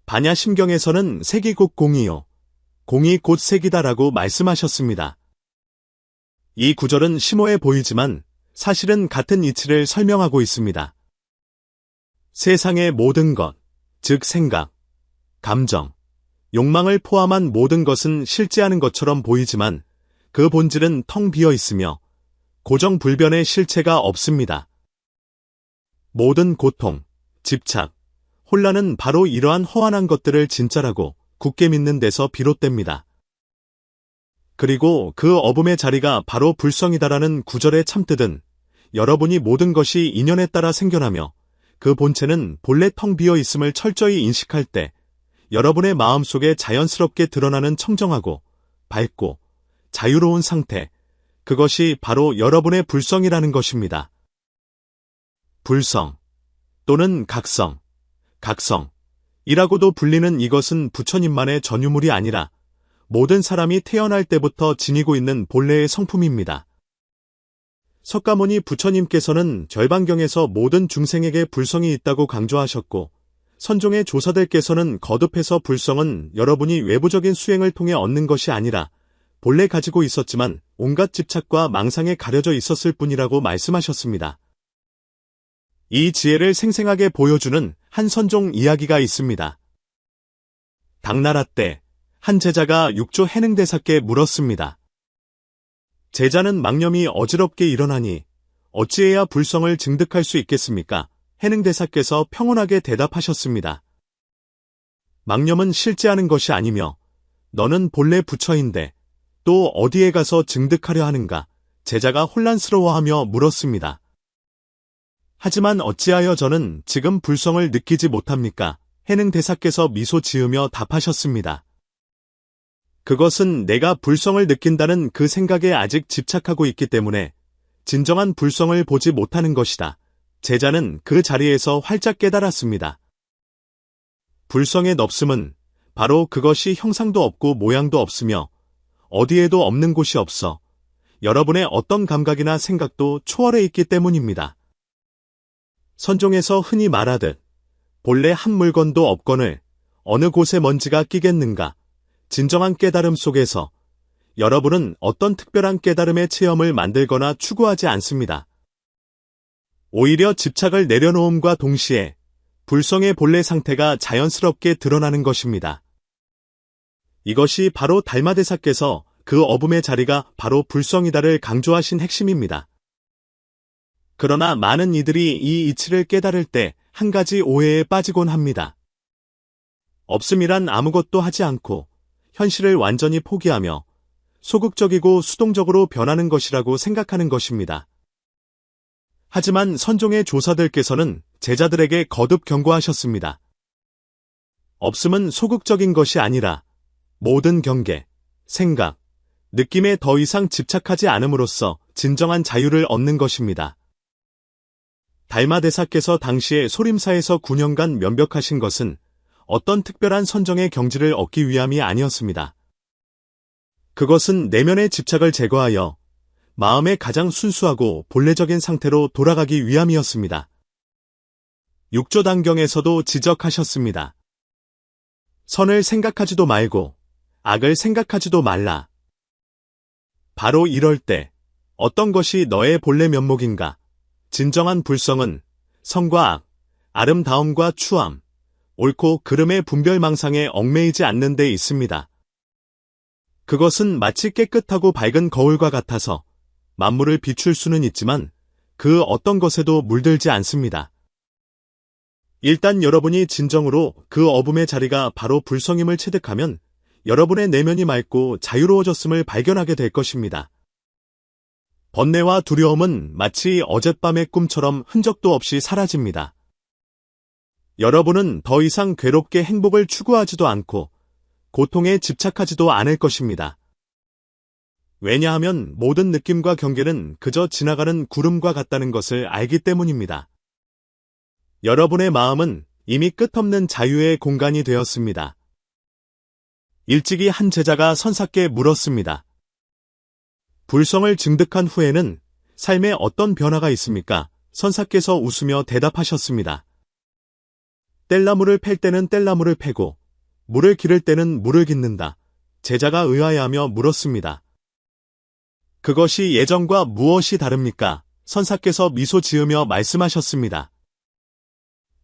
반야심경에서는 색이 곧 공이요, 공이 곧 색이다라고 말씀하셨습니다. 이 구절은 심오해 보이지만 사실은 같은 이치를 설명하고 있습니다. 세상의 모든 것, 즉 생각, 감정, 욕망을 포함한 모든 것은 실제하는 것처럼 보이지만 그 본질은 텅 비어 있으며 고정불변의 실체가 없습니다. 모든 고통, 집착, 혼란은 바로 이러한 허환한 것들을 진짜라고 굳게 믿는 데서 비롯됩니다. 그리고 그 어둠의 자리가 바로 불성이다라는 구절의 참뜻은 여러분이 모든 것이 인연에 따라 생겨나며 그 본체는 본래 텅 비어 있음을 철저히 인식할 때 여러분의 마음속에 자연스럽게 드러나는 청정하고 밝고 자유로운 상태, 그것이 바로 여러분의 불성이라는 것입니다. 불성 또는 각성, 각성이라고도 불리는 이것은 부처님만의 전유물이 아니라 모든 사람이 태어날 때부터 지니고 있는 본래의 성품입니다. 석가모니 부처님께서는 절반경에서 모든 중생에게 불성이 있다고 강조하셨고 선종의 조사들께서는 거듭해서 불성은 여러분이 외부적인 수행을 통해 얻는 것이 아니라 본래 가지고 있었지만 온갖 집착과 망상에 가려져 있었을 뿐이라고 말씀하셨습니다. 이 지혜를 생생하게 보여주는 한 선종 이야기가 있습니다. 당나라 때 한 제자가 육조 해능대사께 물었습니다. 제자는 망념이 어지럽게 일어나니 어찌해야 불성을 증득할 수 있겠습니까? 해능대사께서 평온하게 대답하셨습니다. 망념은 실제하는 것이 아니며 너는 본래 부처인데 또 어디에 가서 증득하려 하는가? 제자가 혼란스러워하며 물었습니다. 하지만 어찌하여 저는 지금 불성을 느끼지 못합니까? 해능대사께서 미소 지으며 답하셨습니다. 그것은 내가 불성을 느낀다는 그 생각에 아직 집착하고 있기 때문에 진정한 불성을 보지 못하는 것이다. 제자는 그 자리에서 활짝 깨달았습니다. 불성의 넙음은 바로 그것이 형상도 없고 모양도 없으며 어디에도 없는 곳이 없어 여러분의 어떤 감각이나 생각도 초월해 있기 때문입니다. 선종에서 흔히 말하듯 본래 한 물건도 없거늘 어느 곳에 먼지가 끼겠는가. 진정한 깨달음 속에서 여러분은 어떤 특별한 깨달음의 체험을 만들거나 추구하지 않습니다. 오히려 집착을 내려놓음과 동시에 불성의 본래 상태가 자연스럽게 드러나는 것입니다. 이것이 바로 달마대사께서 그 어둠의 자리가 바로 불성이다를 강조하신 핵심입니다. 그러나 많은 이들이 이 이치를 깨달을 때 한 가지 오해에 빠지곤 합니다. 없음이란 아무것도 하지 않고 현실을 완전히 포기하며 소극적이고 수동적으로 변하는 것이라고 생각하는 것입니다. 하지만 선종의 조사들께서는 제자들에게 거듭 경고하셨습니다. 없음은 소극적인 것이 아니라 모든 경계, 생각, 느낌에 더 이상 집착하지 않음으로써 진정한 자유를 얻는 것입니다. 달마대사께서 당시에 소림사에서 9년간 면벽하신 것은 어떤 특별한 선정의 경지를 얻기 위함이 아니었습니다. 그것은 내면의 집착을 제거하여 마음의 가장 순수하고 본래적인 상태로 돌아가기 위함이었습니다. 육조단경에서도 지적하셨습니다. 선을 생각하지도 말고 악을 생각하지도 말라. 바로 이럴 때 어떤 것이 너의 본래 면목인가? 진정한 불성은 선과 악, 아름다움과 추함, 옳고 그름의 분별망상에 얽매이지 않는 데 있습니다. 그것은 마치 깨끗하고 밝은 거울과 같아서 만물을 비출 수는 있지만 그 어떤 것에도 물들지 않습니다. 일단 여러분이 진정으로 그 어둠의 자리가 바로 불성임을 체득하면 여러분의 내면이 맑고 자유로워졌음을 발견하게 될 것입니다. 번뇌와 두려움은 마치 어젯밤의 꿈처럼 흔적도 없이 사라집니다. 여러분은 더 이상 괴롭게 행복을 추구하지도 않고 고통에 집착하지도 않을 것입니다. 왜냐하면 모든 느낌과 경계는 그저 지나가는 구름과 같다는 것을 알기 때문입니다. 여러분의 마음은 이미 끝없는 자유의 공간이 되었습니다. 일찍이 한 제자가 선사께 물었습니다. 불성을 증득한 후에는 삶에 어떤 변화가 있습니까? 선사께서 웃으며 대답하셨습니다. 뗄나무를 팰 때는 뗄나무를 패고 물을 기를 때는 물을 깃는다. 제자가 의아해하며 물었습니다. 그것이 예전과 무엇이 다릅니까? 선사께서 미소 지으며 말씀하셨습니다.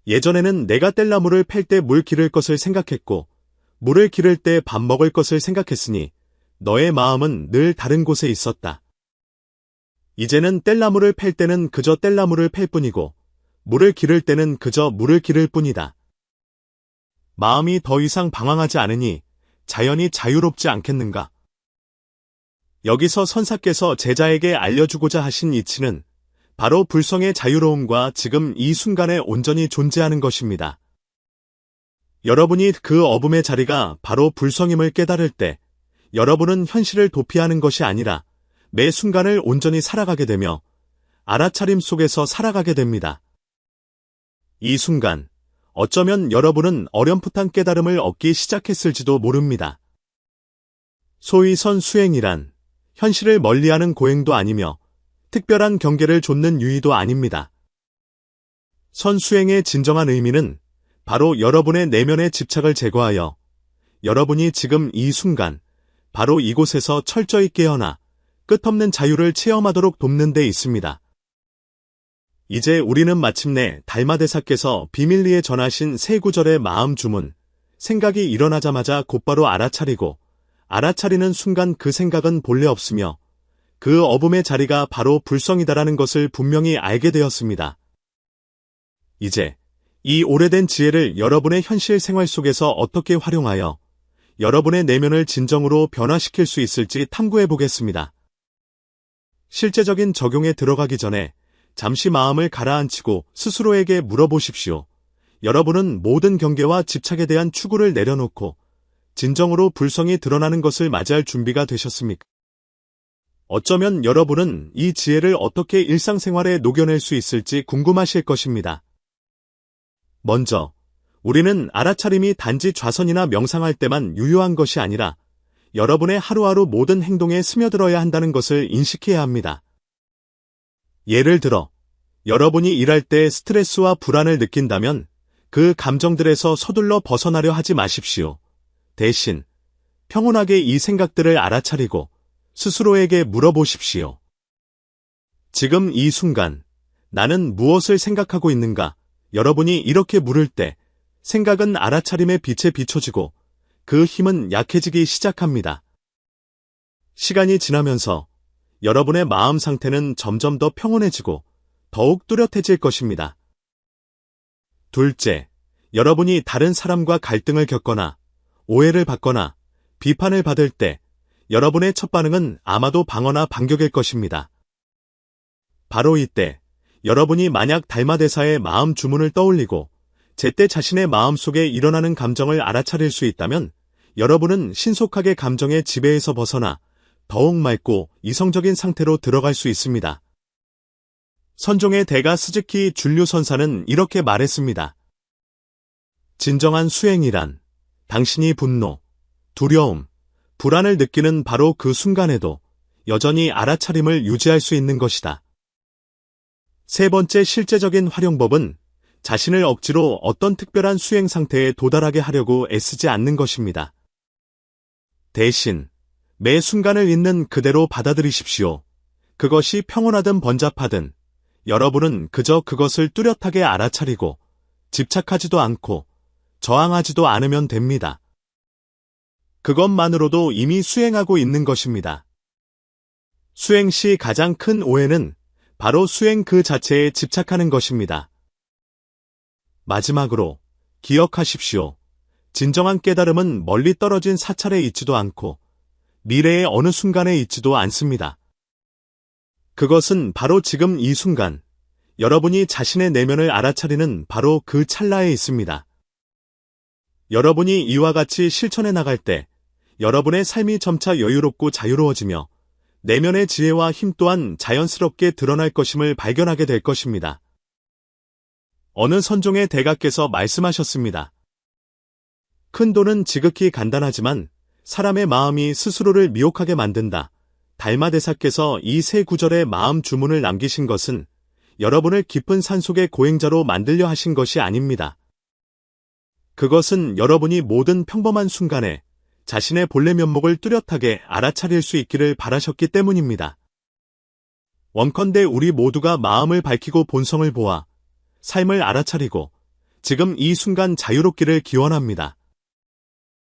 예전에는 내가 뗄나무를 팰 때 물 기를 것을 생각했고 물을 기를 때 밥 먹을 것을 생각했으니 너의 마음은 늘 다른 곳에 있었다. 이제는 뗄나무를 팰 때는 그저 뗄나무를 팰 뿐이고 물을 기를 때는 그저 물을 기를 뿐이다. 마음이 더 이상 방황하지 않으니 자연이 자유롭지 않겠는가? 여기서 선사께서 제자에게 알려주고자 하신 이치는 바로 불성의 자유로움과 지금 이 순간에 온전히 존재하는 것입니다. 여러분이 그 어둠의 자리가 바로 불성임을 깨달을 때 여러분은 현실을 도피하는 것이 아니라 매 순간을 온전히 살아가게 되며 알아차림 속에서 살아가게 됩니다. 이 순간 어쩌면 여러분은 어렴풋한 깨달음을 얻기 시작했을지도 모릅니다. 소위 선수행이란 현실을 멀리하는 고행도 아니며 특별한 경계를 좇는 유의도 아닙니다. 선수행의 진정한 의미는 바로 여러분의 내면의 집착을 제거하여 여러분이 지금 이 순간 바로 이곳에서 철저히 깨어나 끝없는 자유를 체험하도록 돕는 데 있습니다. 이제 우리는 마침내 달마대사께서 비밀리에 전하신 세 구절의 마음 주문, 생각이 일어나자마자 곧바로 알아차리고 알아차리는 순간 그 생각은 본래 없으며 그 어둠의 자리가 바로 불성이다라는 것을 분명히 알게 되었습니다. 이제 이 오래된 지혜를 여러분의 현실 생활 속에서 어떻게 활용하여 여러분의 내면을 진정으로 변화시킬 수 있을지 탐구해 보겠습니다. 실제적인 적용에 들어가기 전에 잠시 마음을 가라앉히고 스스로에게 물어보십시오. 여러분은 모든 경계와 집착에 대한 추구를 내려놓고 진정으로 불성이 드러나는 것을 맞이할 준비가 되셨습니까? 어쩌면 여러분은 이 지혜를 어떻게 일상생활에 녹여낼 수 있을지 궁금하실 것입니다. 먼저, 우리는 알아차림이 단지 좌선이나 명상할 때만 유효한 것이 아니라 여러분의 하루하루 모든 행동에 스며들어야 한다는 것을 인식해야 합니다. 예를 들어, 여러분이 일할 때 스트레스와 불안을 느낀다면 그 감정들에서 서둘러 벗어나려 하지 마십시오. 대신 평온하게 이 생각들을 알아차리고 스스로에게 물어보십시오. 지금 이 순간 나는 무엇을 생각하고 있는가? 여러분이 이렇게 물을 때 생각은 알아차림의 빛에 비춰지고 그 힘은 약해지기 시작합니다. 시간이 지나면서 여러분의 마음 상태는 점점 더 평온해지고 더욱 뚜렷해질 것입니다. 둘째, 여러분이 다른 사람과 갈등을 겪거나 오해를 받거나 비판을 받을 때 여러분의 첫 반응은 아마도 방어나 반격일 것입니다. 바로 이때 여러분이 만약 달마대사의 마음 주문을 떠올리고 제때 자신의 마음속에 일어나는 감정을 알아차릴 수 있다면 여러분은 신속하게 감정의 지배에서 벗어나 더욱 맑고 이성적인 상태로 들어갈 수 있습니다. 선종의 대가 스즈키 준류선사는 이렇게 말했습니다. 진정한 수행이란 당신이 분노, 두려움, 불안을 느끼는 바로 그 순간에도 여전히 알아차림을 유지할 수 있는 것이다. 세 번째 실제적인 활용법은 자신을 억지로 어떤 특별한 수행 상태에 도달하게 하려고 애쓰지 않는 것입니다. 대신 매 순간을 있는 그대로 받아들이십시오. 그것이 평온하든 번잡하든 여러분은 그저 그것을 뚜렷하게 알아차리고 집착하지도 않고 저항하지도 않으면 됩니다. 그것만으로도 이미 수행하고 있는 것입니다. 수행 시 가장 큰 오해는 바로 수행 그 자체에 집착하는 것입니다. 마지막으로 기억하십시오. 진정한 깨달음은 멀리 떨어진 사찰에 있지도 않고 미래의 어느 순간에 있지도 않습니다. 그것은 바로 지금 이 순간, 여러분이 자신의 내면을 알아차리는 바로 그 찰나에 있습니다. 여러분이 이와 같이 실천해 나갈 때 여러분의 삶이 점차 여유롭고 자유로워지며 내면의 지혜와 힘 또한 자연스럽게 드러날 것임을 발견하게 될 것입니다. 어느 선종의 대가께서 말씀하셨습니다. 큰 돈은 지극히 간단하지만 사람의 마음이 스스로를 미혹하게 만든다. 달마대사께서 이 세 구절의 마음 주문을 남기신 것은 여러분을 깊은 산속의 고행자로 만들려 하신 것이 아닙니다. 그것은 여러분이 모든 평범한 순간에 자신의 본래 면목을 뚜렷하게 알아차릴 수 있기를 바라셨기 때문입니다. 원컨대 우리 모두가 마음을 밝히고 본성을 보아 삶을 알아차리고 지금 이 순간 자유롭기를 기원합니다.